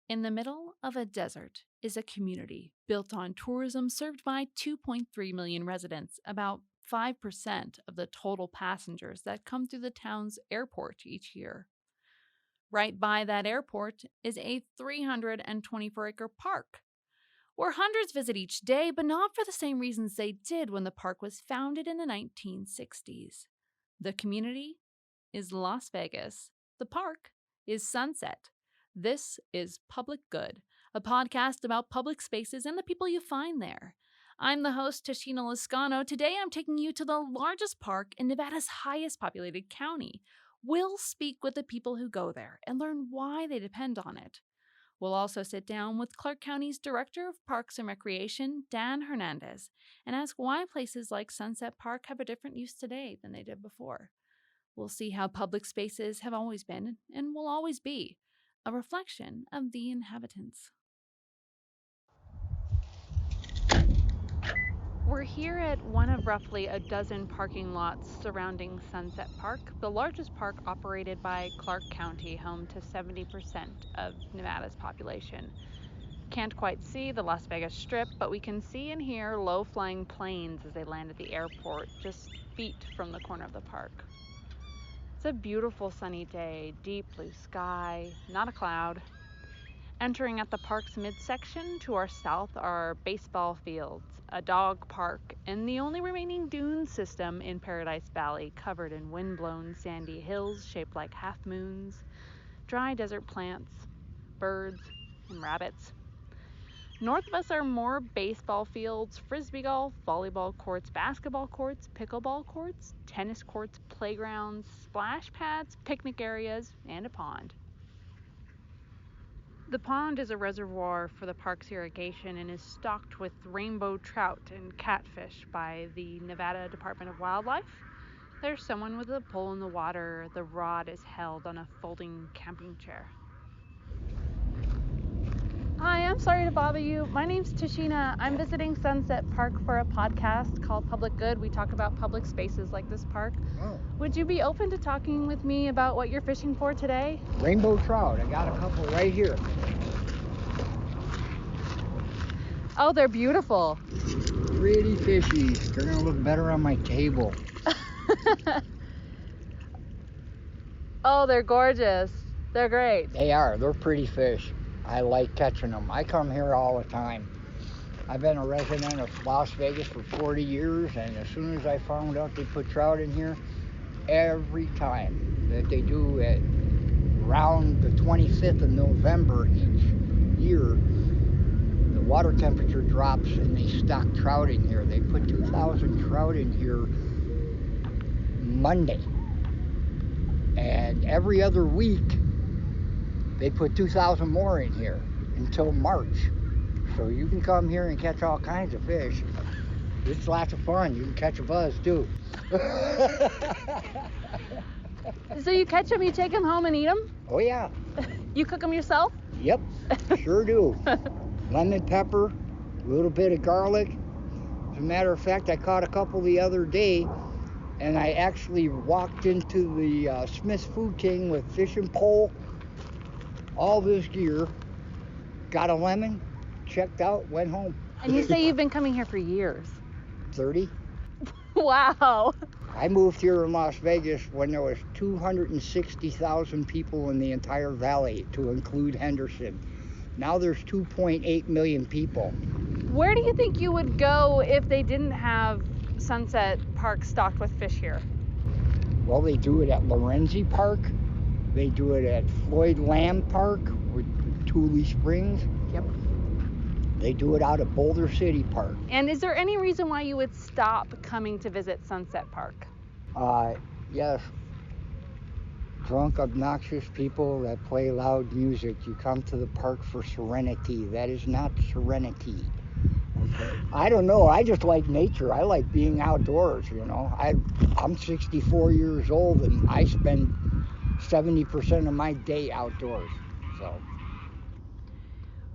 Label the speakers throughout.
Speaker 1: In the middle of a desert is a community built on tourism served by 2.3 million residents, about 5% of the total passengers that come through the town's airport each year. Right by that airport is a 324-acre park where hundreds visit each day, but not for the same reasons they did when the park was founded in the 1960s. The community is Las Vegas. The park is Sunset. This is Public Good, a podcast about public spaces and the people you find there. I'm the host, Tashina Lascano. Today I'm taking you to the largest park in Nevada's highest populated county. We'll speak with the people who go there and learn why they depend on it. We'll also sit down with Clark County's Director of Parks and Recreation, Dan Hernandez, and ask why places like Sunset Park have a different use today than they did before. We'll see how public spaces have always been and will always be a reflection of the inhabitants. We're here at one of roughly a dozen parking lots surrounding Sunset Park, the largest park operated by Clark County, home to 70% of Nevada's population. Can't quite see the Las Vegas Strip, but we can see and hear low-flying planes as they land at the airport, just feet from the corner of the park. It's a beautiful sunny day, deep blue sky, not a cloud. Entering at the park's midsection to our south are baseball fields, a dog park, and the only remaining dune system in Paradise Valley, covered in wind-blown sandy hills shaped like half-moons, dry desert plants, birds, and rabbits. North of us are more baseball fields, frisbee golf, volleyball courts, basketball courts, pickleball courts, tennis courts, playgrounds, splash pads, picnic areas, and a pond. The pond is a reservoir for the park's irrigation and is stocked with rainbow trout and catfish by the Nevada Department of Wildlife. There's someone with a pole in the water. The rod is held on a folding camping chair. Hi, I'm sorry to bother you. My name's Tashina. I'm visiting Sunset Park for a podcast called Public Good. We talk about public spaces like this park.
Speaker 2: Oh.
Speaker 1: Would you be open to talking with me about what you're fishing for today?
Speaker 2: Rainbow trout. I got a couple right here.
Speaker 1: Oh, they're beautiful.
Speaker 2: Pretty fishy. They're going to look better on my table.
Speaker 1: Oh, they're gorgeous. They're great.
Speaker 2: They are. They're pretty fish. I like catching them. I come here all the time. I've been a resident of Las Vegas for 40 years, and as soon as I found out they put trout in here, every time that they do it around the 25th of November each year, the water temperature drops and they stock trout in here. They put 2,000 trout in here Monday. And every other week, they put 2,000 more in here until March. So you can come here and catch all kinds of fish. It's lots of fun. You can catch a buzz too.
Speaker 1: So you catch them, you take them home and eat them?
Speaker 2: Oh yeah.
Speaker 1: You cook them yourself?
Speaker 2: Yep, sure do. Lemon pepper, a little bit of garlic. As a matter of fact, I caught a couple the other day, and I actually walked into the Smith's Food King with fishing pole, all this gear, got a lemon, checked out, went home.
Speaker 1: And you say you've been coming here for years.
Speaker 2: 30.
Speaker 1: Wow.
Speaker 2: I moved here in Las Vegas when there was 260,000 people in the entire valley, to include Henderson. Now there's 2.8 million people.
Speaker 1: Where do you think you would go if they didn't have Sunset Park stocked with fish here?
Speaker 2: Well, they do it at Lorenzi Park. They do it at Floyd Lamb Park with Tule Springs.
Speaker 1: Yep.
Speaker 2: They do it out at Boulder City Park.
Speaker 1: And is there any reason why you would stop coming to visit Sunset Park?
Speaker 2: Yes. Drunk, obnoxious people that play loud music. You come to the park for serenity. That is not serenity. Okay. I don't know. I just like nature. I like being outdoors, you know. I'm 64 years old and I spend 70% of my day outdoors. So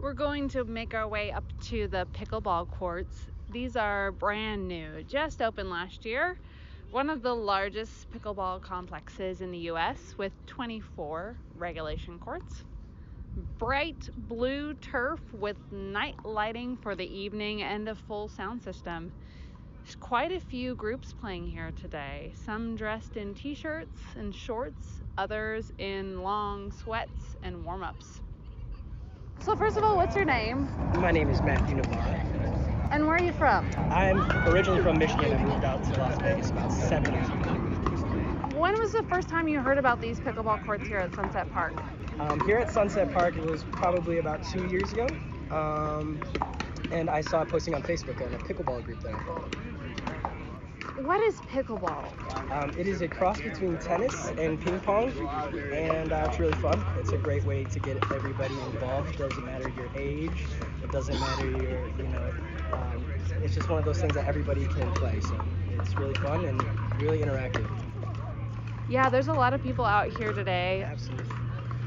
Speaker 1: We're going to make our way up to the pickleball courts. These are brand new, just opened last year. One of the largest pickleball complexes in the U.S. with 24 regulation courts. Bright blue turf with night lighting for the evening and a full sound system. There's quite a few groups playing here today, some dressed in t-shirts and shorts, others in long sweats and warm-ups. So first of all, what's your name?
Speaker 3: My name is Matthew Navarre.
Speaker 1: And where are you from?
Speaker 3: I'm originally from Michigan. I moved out to Las Vegas about 7 years ago.
Speaker 1: When was the first time you heard about these pickleball courts here at Sunset Park?
Speaker 3: Here at Sunset Park, it was probably about 2 years ago. And I saw it posting on Facebook on a pickleball group that I follow.
Speaker 1: What is pickleball?
Speaker 3: It is a cross between tennis and ping pong, and it's really fun. It's a great way to get everybody involved. It doesn't matter your age. It doesn't matter your, it's just one of those things that everybody can play. So it's really fun and really interactive.
Speaker 1: Yeah, there's a lot of people out here today.
Speaker 3: Absolutely.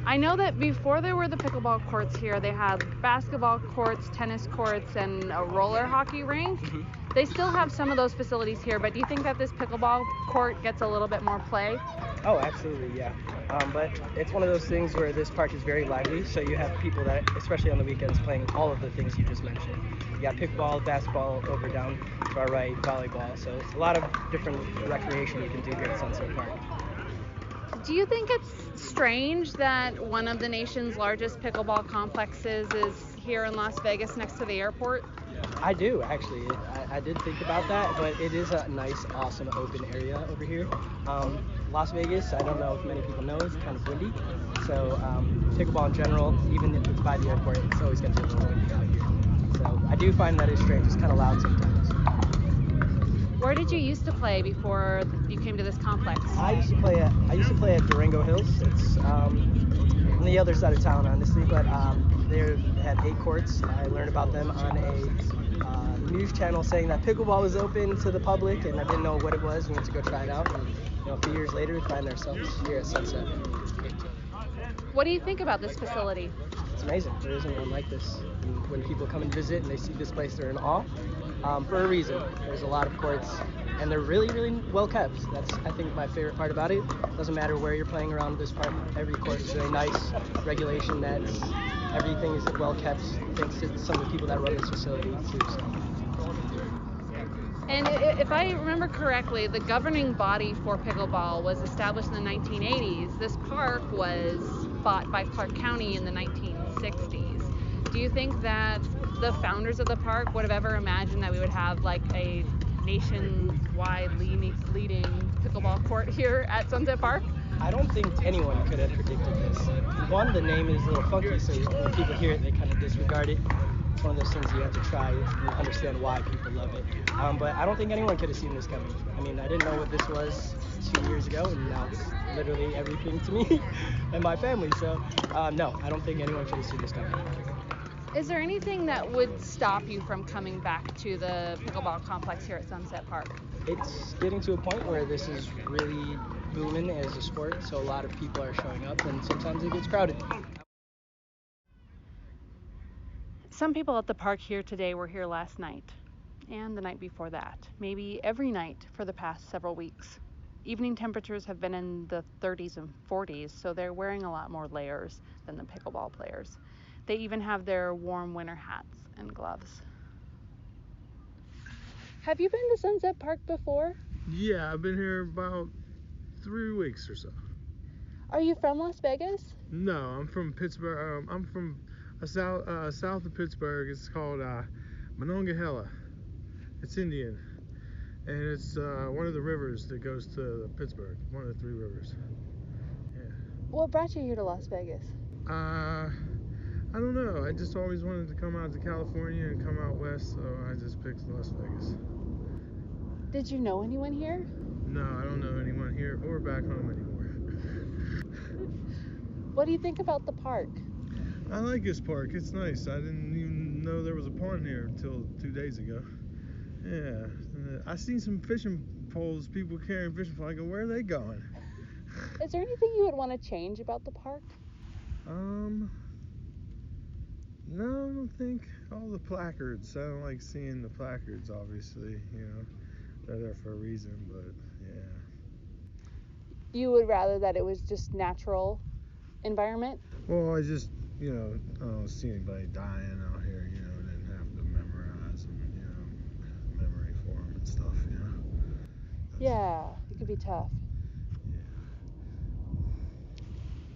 Speaker 1: I know that before there were the pickleball courts here, they had basketball courts, tennis courts, and a roller hockey rink.
Speaker 3: Mm-hmm.
Speaker 1: They still have some of those facilities here, but do you think that this pickleball court gets a little bit more play?
Speaker 3: Oh, absolutely, yeah. But it's one of those things where this park is very lively, so you have people that, especially on the weekends, playing all of the things you just mentioned. You got pickleball, basketball, over down to our right, volleyball. So it's a lot of different recreation you can do here at Sunset Park.
Speaker 1: Do you think it's strange that one of the nation's largest pickleball complexes is here in Las Vegas next to the airport?
Speaker 3: I do, actually. I did think about that, but it is a nice, awesome, open area over here. Las Vegas, I don't know if many people know, it's kind of windy. So pickleball in general, even if it's by the airport, it's always going to be a little windy out here. So I do find that it's strange. It's kind of loud sometimes.
Speaker 1: Where did you used to play before you came to this complex?
Speaker 3: I used to play at Durango Hills. It's on the other side of town, honestly, but they had 8 courts. I learned about them on a news channel saying that pickleball was open to the public, and I didn't know what it was. We went to go try it out, and a few years later, we find ourselves here at Sunset.
Speaker 1: What do you think about this facility?
Speaker 3: It's amazing. There isn't one like this. And when people come and visit and they see this place, they're in awe. For a reason. There's a lot of courts, and they're really, really well kept. That's, I think, my favorite part about it. Doesn't matter where you're playing around this park. Every court is really nice. Regulation nets. Everything is well kept. Thanks to some of the people that run this facility too. So.
Speaker 1: And if I remember correctly, the governing body for pickleball was established in the 1980s. This park was bought by Clark County in the 1960s. Do you think that the founders of the park would have ever imagined that we would have like a nationwide leading pickleball court here at Sunset Park?
Speaker 3: I don't think anyone could have predicted this. One, the name is a little funky, so when people hear it, they kind of disregard it. It's one of those things you have to try and understand why people love it. But I don't think anyone could have seen this coming. I mean, I didn't know what this was 2 years ago, and now it's literally everything to me and my family. So, no, I don't think anyone could have seen this coming.
Speaker 1: Is there anything that would stop you from coming back to the pickleball complex here at Sunset Park?
Speaker 3: It's getting to a point where this is really booming as a sport, so a lot of people are showing up, and sometimes it gets crowded.
Speaker 1: Some people at the park here today were here last night, and the night before that, maybe every night for the past several weeks. Evening temperatures have been in the 30s and 40s, so they're wearing a lot more layers than the pickleball players. They even have their warm winter hats and gloves. Have you been to Sunset Park before?
Speaker 4: Yeah, I've been here about 3 weeks or so.
Speaker 1: Are you from Las Vegas?
Speaker 4: No, I'm from Pittsburgh. I'm from south of Pittsburgh. It's called Monongahela. It's Indian, and it's one of the rivers that goes to Pittsburgh. One of the 3 rivers. Yeah.
Speaker 1: What brought you here to Las Vegas?
Speaker 4: I don't know. I just always wanted to come out to California and come out west, so I just picked Las Vegas.
Speaker 1: Did you know anyone here?
Speaker 4: No, I don't know anyone here or back home anymore.
Speaker 1: What do you think about the park?
Speaker 4: I like this park. It's nice. I didn't even know there was a pond here until 2 days ago. Yeah. I seen some fishing poles, people carrying fishing poles. I go, where are they going?
Speaker 1: Is there anything you would want to change about the park?
Speaker 4: No, I don't think. All the placards. I don't like seeing the placards, obviously. They're there for a reason, but yeah.
Speaker 1: You would rather that it was just natural environment?
Speaker 4: Well, I don't see anybody dying out here, and then have to memorize them, memory for them and stuff,
Speaker 1: Yeah, it could be tough.
Speaker 4: Yeah.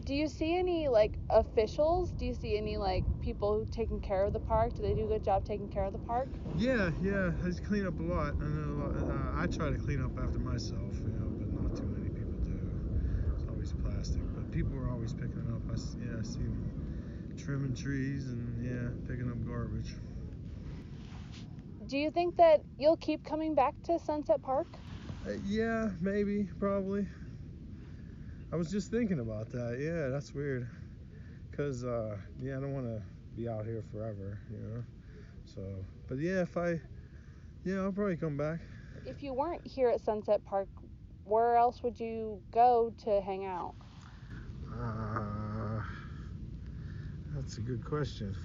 Speaker 1: Do you see any like officials? Do you see any like people taking care of the park? Do they do a good job taking care of the park?
Speaker 4: Yeah, I just clean up a lot. I know a lot. I try to clean up after myself, but not too many people do. It's always plastic, but people are always picking it up. I see them trimming trees and picking up garbage.
Speaker 1: Do you think that you'll keep coming back to Sunset Park?
Speaker 4: Yeah, maybe, probably. I was just thinking about that. Yeah, that's weird. Cause I don't want to be out here forever, So, but I'll probably come back.
Speaker 1: If you weren't here at Sunset Park, where else would you go to hang out?
Speaker 4: That's a good question.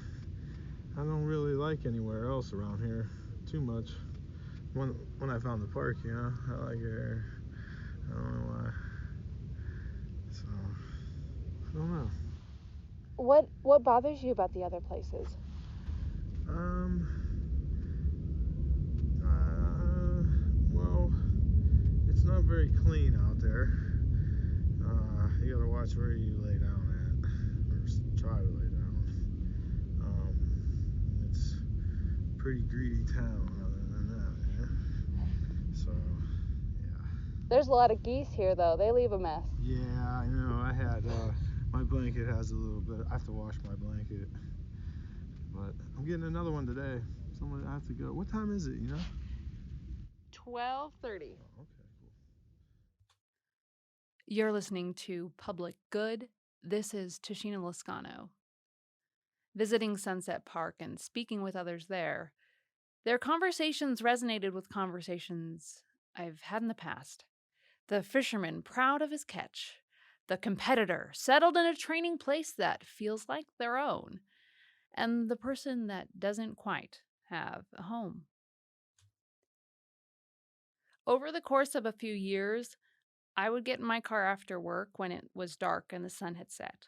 Speaker 4: I don't really like anywhere else around here too much. When I found the park, I like it here. I don't know why. So, I don't know.
Speaker 1: What bothers you about the other places?
Speaker 4: Um, well, it's not very clean out there. You gotta watch where you lay down at, or try to lay down. It's a pretty greedy town, other than that, So, yeah.
Speaker 1: There's a lot of geese here, though. They leave a mess.
Speaker 4: Yeah, I know. I had my blanket has a little bit. I have to wash my blanket, but I'm getting another one today. I have to go. What time is it?
Speaker 1: 12:30.
Speaker 4: Oh, okay, cool.
Speaker 1: You're listening to Public Good. This is Tashina Lascano. Visiting Sunset Park and speaking with others there, their conversations resonated with conversations I've had in the past. The fisherman proud of his catch, the competitor settled in a training place that feels like their own, and the person that doesn't quite have a home. Over the course of a few years, I would get in my car after work when it was dark and the sun had set.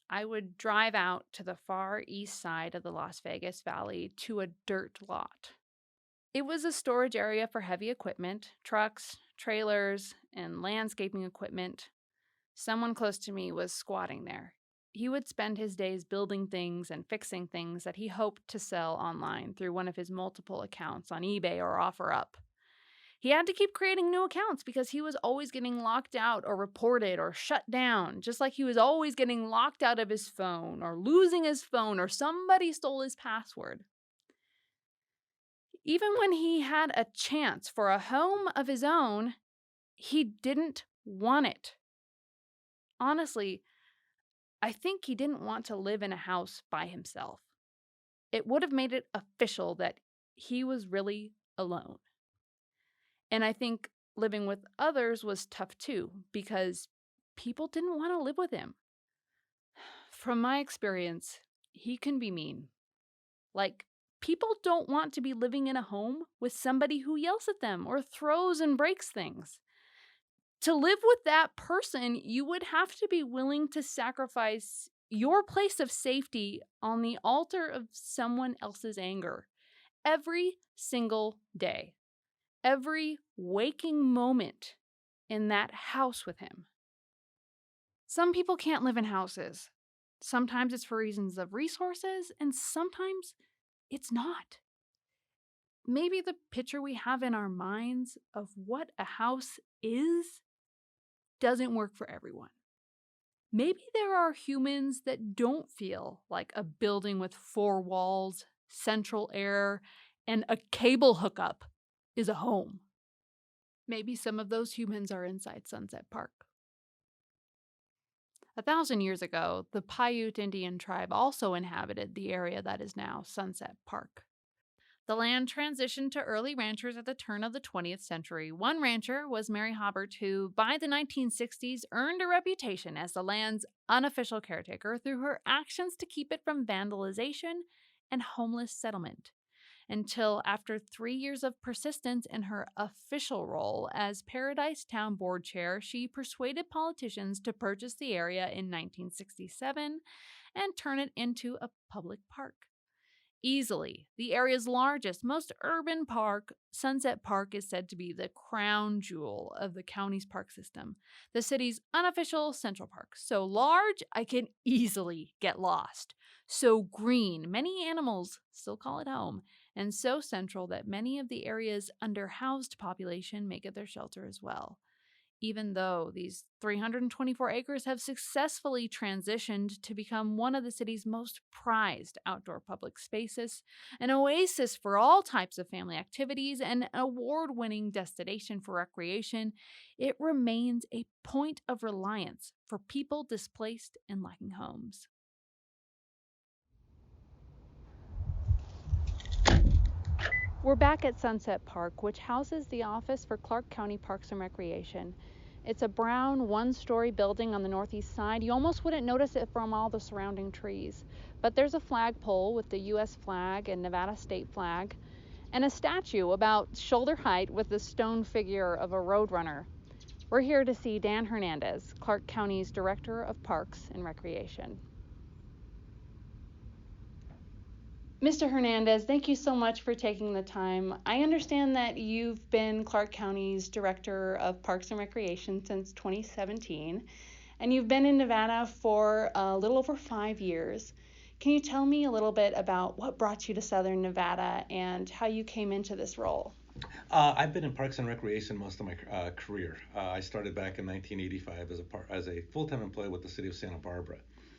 Speaker 1: I would drive out to the far east side of the Las Vegas Valley to a dirt lot. It was a storage area for heavy equipment, trucks, trailers, and landscaping equipment. Someone close to me was squatting there. He would spend his days building things and fixing things that he hoped to sell online through one of his multiple accounts on eBay or OfferUp. He had to keep creating new accounts because he was always getting locked out or reported or shut down, just like he was always getting locked out of his phone or losing his phone or somebody stole his password. Even when he had a chance for a home of his own, he didn't want it. Honestly, I think he didn't want to live in a house by himself. It would have made it official that he was really alone. And I think living with others was tough too, because people didn't want to live with him. From my experience, he can be mean. Like, people don't want to be living in a home with somebody who yells at them or throws and breaks things. To live with that person, you would have to be willing to sacrifice your place of safety on the altar of someone else's anger every single day. Every waking moment in that house with him. Some people can't live in houses. Sometimes it's for reasons of resources, and sometimes it's not. Maybe the picture we have in our minds of what a house is doesn't work for everyone. Maybe there are humans that don't feel like a building with 4 walls, central air, and a cable hookup is a home. Maybe some of those humans are inside Sunset Park. 1,000 years ago, the Paiute Indian tribe also inhabited the area that is now Sunset Park. The land transitioned to early ranchers at the turn of the 20th century. One rancher was Mary Hobbart, who by the 1960s earned a reputation as the land's unofficial caretaker through her actions to keep it from vandalization and homeless settlement. Until after 3 years of persistence in her official role as Paradise Town Board Chair, she persuaded politicians to purchase the area in 1967 and turn it into a public park. Easily, the area's largest, most urban park, Sunset Park is said to be the crown jewel of the county's park system, the city's unofficial central park. So large, I can easily get lost. So green, many animals still call it home, and so central that many of the area's underhoused population make it their shelter as well. Even though these 324 acres have successfully transitioned to become one of the city's most prized outdoor public spaces, an oasis for all types of family activities, and an award winning destination for recreation, it remains a point of reliance for people displaced and lacking homes. We're back at Sunset Park, which houses the Office for Clark County Parks and Recreation. It's a brown, one-story building on the northeast side. You almost wouldn't notice it from all the surrounding trees. But there's a flagpole with the U.S. flag and Nevada state flag, and a statue about shoulder height with the stone figure of a roadrunner. We're here to see Dan Hernandez, Clark County's Director of Parks and Recreation. Mr. Hernandez, thank you so much for taking the time. I understand that you've been Clark County's Director of Parks and Recreation since 2017, and you've been in Nevada for a little over 5 years. Can you tell me a little bit about what brought you to Southern Nevada and how you came into this role?
Speaker 5: I've been in Parks and Recreation most of my career. I started back in 1985 as a full-time employee with the City of Santa Barbara.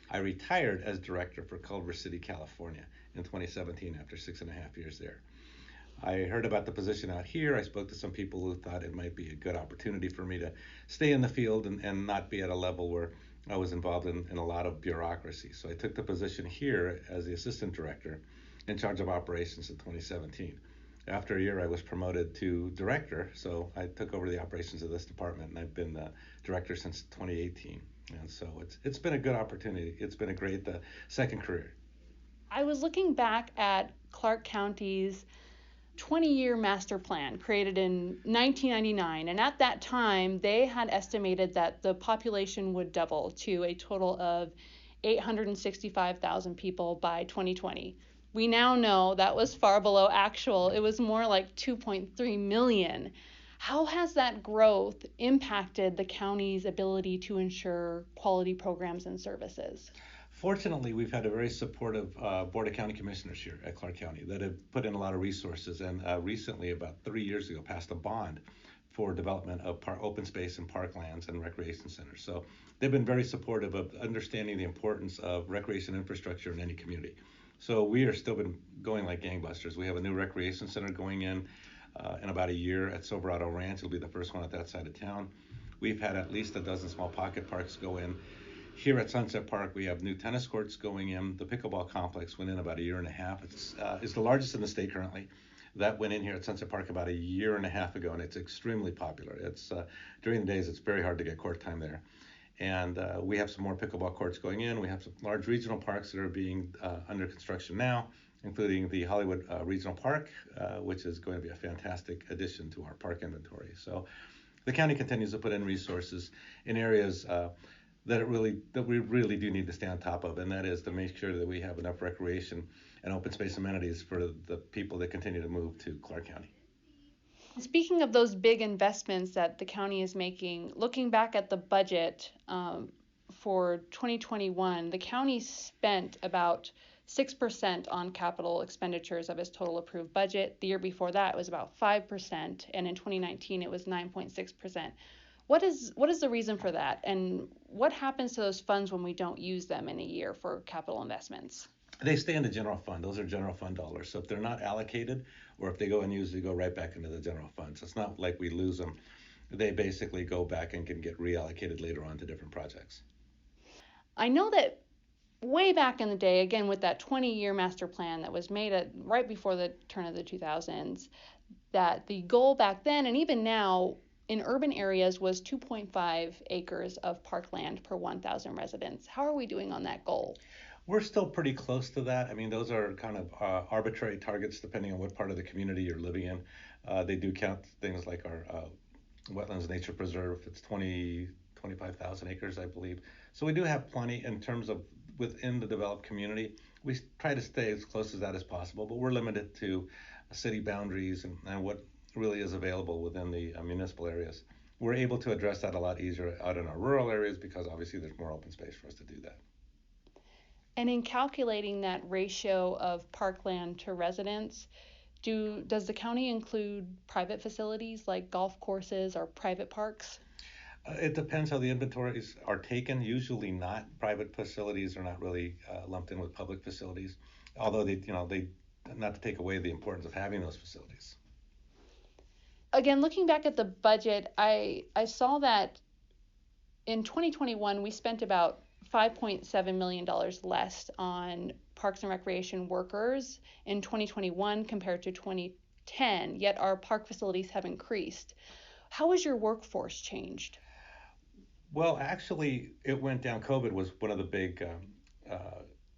Speaker 5: I retired as director for Culver City, California in 2017 after 6.5 years there. I heard about the position out here. I spoke to some people who thought it might be a good opportunity for me to stay in the field and not be at a level where I was involved in a lot of bureaucracy. So I took the position here as the assistant director in charge of operations in 2017. After a year, I was promoted to director, so I took over the operations of this department, and I've been the director since 2018. And so it's been a good opportunity. It's been a great second career.
Speaker 1: I was looking back at Clark County's 20-year master plan created in 1999, and at that time they had estimated that the population would double to a total of 865,000 people by 2020. We now know that was far below actual. It was more like 2.3 million. How has that growth impacted the county's ability to ensure quality programs and services?
Speaker 5: Fortunately, we've had a very supportive Board of County Commissioners here at Clark County that have put in a lot of resources, and recently, about 3 years ago, passed a bond for development of open space and parklands and recreation centers. So they've been very supportive of understanding the importance of recreation infrastructure in any community. So we are still been going like gangbusters. We have a new recreation center going in about a year at Silverado Ranch. It'll be the first one at that side of town. We've had at least a dozen small pocket parks go in. Here at Sunset Park, we have new tennis courts going in. The pickleball complex went in about a year and a half. It's the largest in the state currently. That went in here at Sunset Park about a year and a half ago, and it's extremely popular. It's during the days, it's very hard to get court time there. And we have some more pickleball courts going in. We have some large regional parks that are being under construction now, including the Hollywood Regional Park, which is going to be a fantastic addition to our park inventory. So the county continues to put in resources in areas that we really do need to stay on top of, and that is to make sure that we have enough recreation and open space amenities for the people that continue to move to Clark County.
Speaker 1: Speaking of those big investments that the county is making, looking back at the budget for 2021, the county spent about 6% on capital expenditures of its total approved budget. The year before that, it was about 5%, and in 2019, it was 9.6%. What is the reason for that, and what happens to those funds when we don't use them in a year for capital investments?
Speaker 5: They stay in the general fund. Those are general fund dollars. So if they're not allocated, or if they go unused, they go right back into the general fund. So it's not like we lose them. They basically go back and can get reallocated later on to different projects.
Speaker 1: I know that way back in the day, again with that 20-year master plan that was made right before the turn of the 2000s, that the goal back then and even now in urban areas was 2.5 acres of parkland per 1,000 residents. How are we doing on that goal?
Speaker 5: We're still pretty close to that. I mean, those are kind of arbitrary targets depending on what part of the community you're living in. They do count things like our Wetlands Nature Preserve. It's 25,000 acres, I believe. So we do have plenty in terms of within the developed community. We try to stay as close as that as possible, but we're limited to city boundaries and what really is available within the municipal areas. We're able to address that a lot easier out in our rural areas because obviously there's more open space for us to do that.
Speaker 1: And in calculating that ratio of parkland to residents, does the county include private facilities like golf courses or private parks?
Speaker 5: It depends how the inventories are taken. Usually not. Private facilities are not really lumped in with public facilities, although they not to take away the importance of having those facilities.
Speaker 1: Again, looking back at the budget, I saw that in 2021 we spent about $5.7 million less on parks and recreation workers in 2021 compared to 2010, yet our park facilities have increased. How has your workforce changed?
Speaker 5: Well, actually, it went down. COVID was one of the big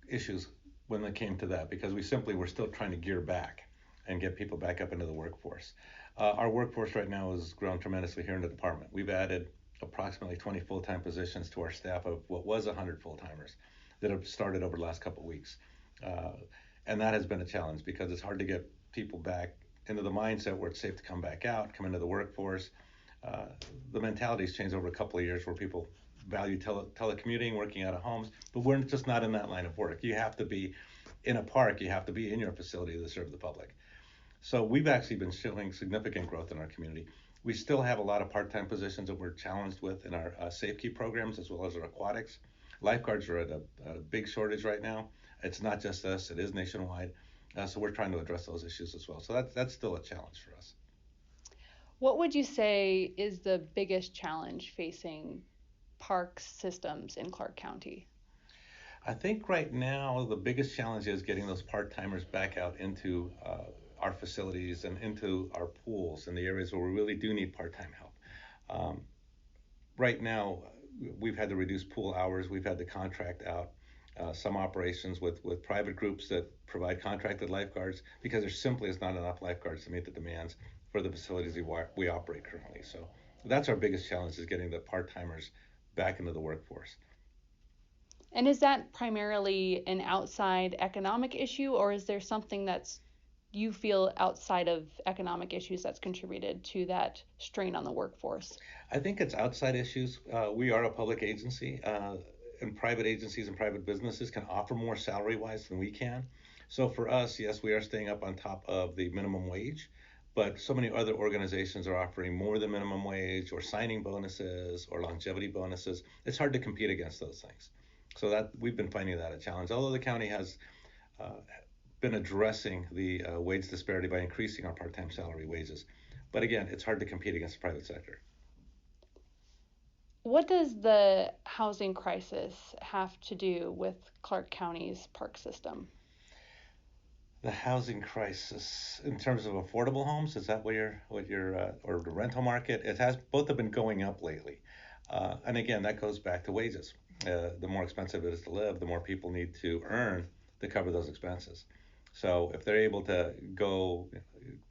Speaker 5: issues when it came to that because we simply were still trying to gear back and get people back up into the workforce. Our workforce right now has grown tremendously here in the department. We've added approximately 20 full-time positions to our staff of what was 100 full-timers that have started over the last couple of weeks. And that has been a challenge because it's hard to get people back into the mindset where it's safe to come back out, come into the workforce. The mentality's changed over a couple of years where people value telecommuting, working out of homes, but we're just not in that line of work. You have to be in a park, you have to be in your facility to serve the public. So we've actually been showing significant growth in our community. We still have a lot of part-time positions that we're challenged with in our SafeKeep programs as well as our aquatics. Lifeguards are at a big shortage right now. It's not just us, it is nationwide. So we're trying to address those issues as well. So that's still a challenge for us.
Speaker 1: What would you say is the biggest challenge facing park systems in Clark County?
Speaker 5: I think right now the biggest challenge is getting those part-timers back out into our facilities and into our pools in the areas where we really do need part-time help. Right now, we've had to reduce pool hours. We've had to contract out some operations with private groups that provide contracted lifeguards because there simply is not enough lifeguards to meet the demands for the facilities we operate currently. So that's our biggest challenge is getting the part-timers back into the workforce.
Speaker 1: And is that primarily an outside economic issue, or is there something that's you feel outside of economic issues that's contributed to that strain on the workforce?
Speaker 5: I think it's outside issues. We are a public agency, and private agencies and private businesses can offer more salary-wise than we can. So for us, yes, we are staying up on top of the minimum wage, but so many other organizations are offering more than minimum wage or signing bonuses or longevity bonuses. It's hard to compete against those things. So that we've been finding that a challenge. Although the county has been addressing the wage disparity by increasing our part-time salary wages. But again, it's hard to compete against the private sector.
Speaker 1: What does the housing crisis have to do with Clark County's park system?
Speaker 5: The housing crisis in terms of affordable homes, is that what you're or the rental market? It has both have been going up lately. And again, that goes back to wages. The more expensive it is to live, the more people need to earn to cover those expenses. So if they're able to go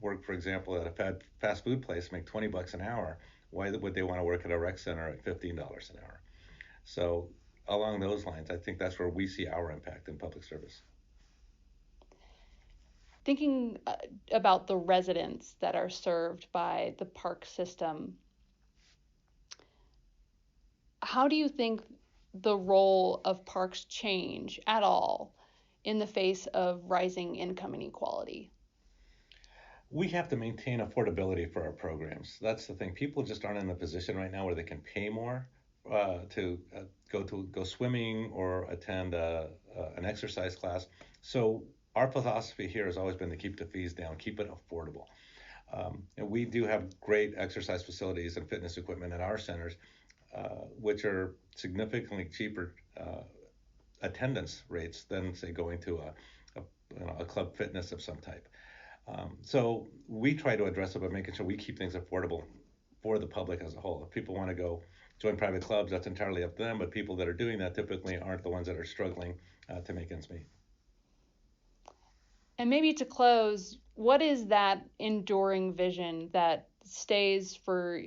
Speaker 5: work, for example, at a fast food place, make $20 an hour, why would they want to work at a rec center at $15 an hour? So along those lines, I think that's where we see our impact in public service.
Speaker 1: Thinking about the residents that are served by the park system, how do you think the role of parks change at all in the face of rising income inequality?
Speaker 5: We have to maintain affordability for our programs. That's the thing. People just aren't in a position right now where they can pay more to go swimming or attend an exercise class. So our philosophy here has always been to keep the fees down, keep it affordable. And we do have great exercise facilities and fitness equipment at our centers, which are significantly cheaper attendance rates than, say, going to a club fitness of some type. So we try to address it by making sure we keep things affordable for the public as a whole. If people want to go join private clubs, that's entirely up to them, but people that are doing that typically aren't the ones that are struggling to make ends meet.
Speaker 1: And maybe to close, what is that enduring vision that stays for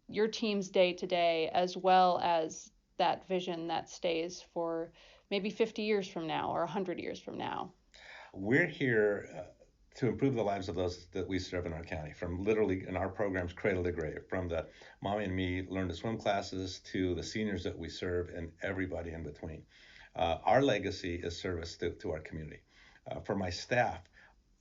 Speaker 1: your team's day to day, as well as that vision that stays for maybe 50 years from now or 100 years from now?
Speaker 5: We're here to improve the lives of those that we serve in our county, from literally in our programs cradle to grave, from the Mommy and Me Learn to Swim classes to the seniors that we serve and everybody in between. Our legacy is service to our community. For my staff,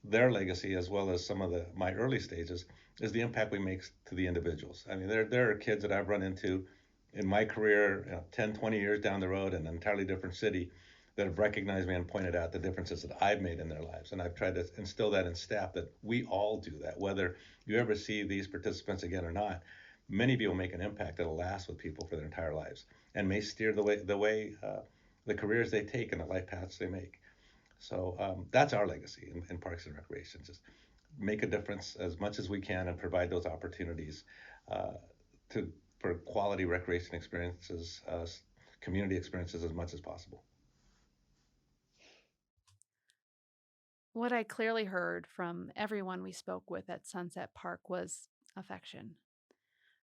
Speaker 5: their legacy, as well as some of my early stages, is the impact we make to the individuals. I mean, there are kids that I've run into in my career, 10, 20 years down the road in an entirely different city that have recognized me and pointed out the differences that I've made in their lives. And I've tried to instill that in staff, that we all do that, whether you ever see these participants again or not. Many of you will make an impact that'll last with people for their entire lives and may steer the careers they take and the life paths they make. So that's our legacy in Parks and Recreation, just make a difference as much as we can and provide those opportunities for quality recreation experiences, community experiences as much as possible.
Speaker 1: What I clearly heard from everyone we spoke with at Sunset Park was affection.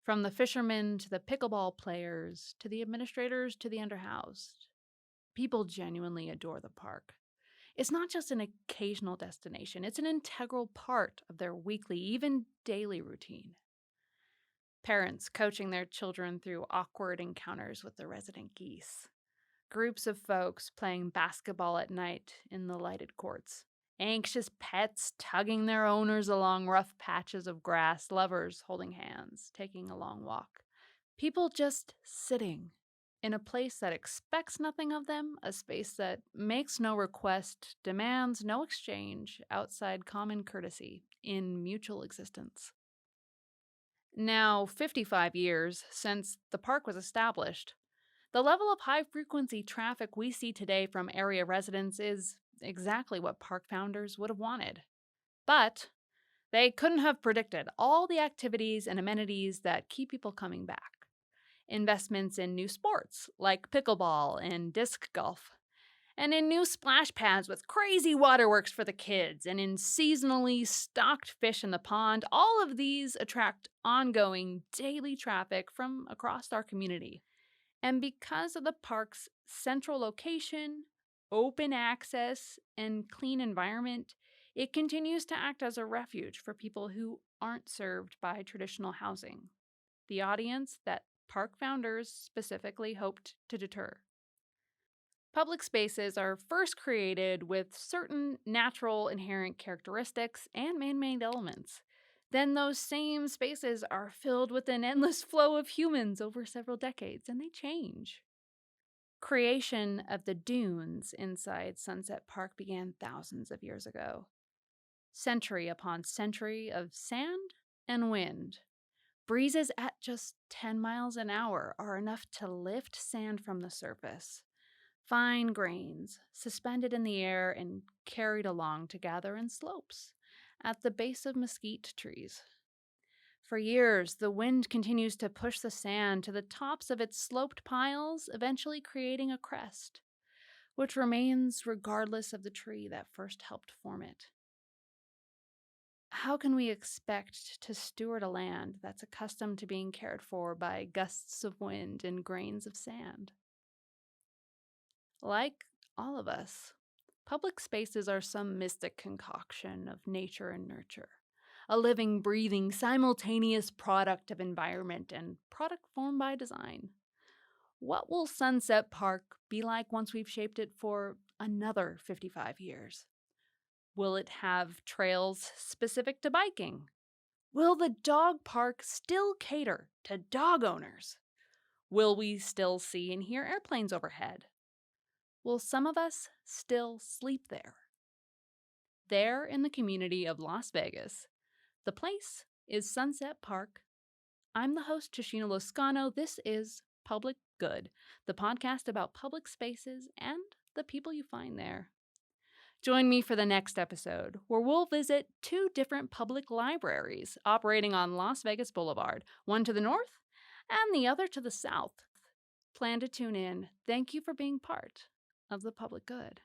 Speaker 1: From the fishermen to the pickleball players to the administrators to the underhoused, people genuinely adore the park. It's not just an occasional destination, it's an integral part of their weekly, even daily routine. Parents coaching their children through awkward encounters with the resident geese. Groups of folks playing basketball at night in the lighted courts. Anxious pets tugging their owners along rough patches of grass, lovers holding hands, taking a long walk. People just sitting in a place that expects nothing of them, a space that makes no request, demands no exchange outside common courtesy in mutual existence. Now, 55 years since the park was established, the level of high-frequency traffic we see today from area residents is exactly what park founders would have wanted. But they couldn't have predicted all the activities and amenities that keep people coming back. Investments in new sports like pickleball and disc golf, and in new splash pads with crazy waterworks for the kids, and in seasonally stocked fish in the pond. All of these attract ongoing daily traffic from across our community. And because of the park's central location, open access, and clean environment, it continues to act as a refuge for people who aren't served by traditional housing, the audience that park founders specifically hoped to deter. Public spaces are first created with certain natural inherent characteristics and man-made elements. Then those same spaces are filled with an endless flow of humans over several decades, and they change. Creation of the dunes inside Sunset Park began thousands of years ago. Century upon century of sand and wind. Breezes at just 10 miles an hour are enough to lift sand from the surface. Fine grains, suspended in the air and carried along to gather in slopes at the base of mesquite trees. For years, the wind continues to push the sand to the tops of its sloped piles, eventually creating a crest, which remains regardless of the tree that first helped form it. How can we expect to steward a land that's accustomed to being cared for by gusts of wind and grains of sand? Like all of us, public spaces are some mystic concoction of nature and nurture, a living, breathing, simultaneous product of environment and product formed by design. What will Sunset Park be like once we've shaped it for another 55 years? Will it have trails specific to biking? Will the dog park still cater to dog owners? Will we still see and hear airplanes overhead? Will some of us still sleep there? There in the community of Las Vegas, the place is Sunset Park. I'm the host, Tashina Loscano. This is Public Good, the podcast about public spaces and the people you find there. Join me for the next episode, where we'll visit 2 different public libraries operating on Las Vegas Boulevard, one to the north and the other to the south. Plan to tune in. Thank you for being part of the public good.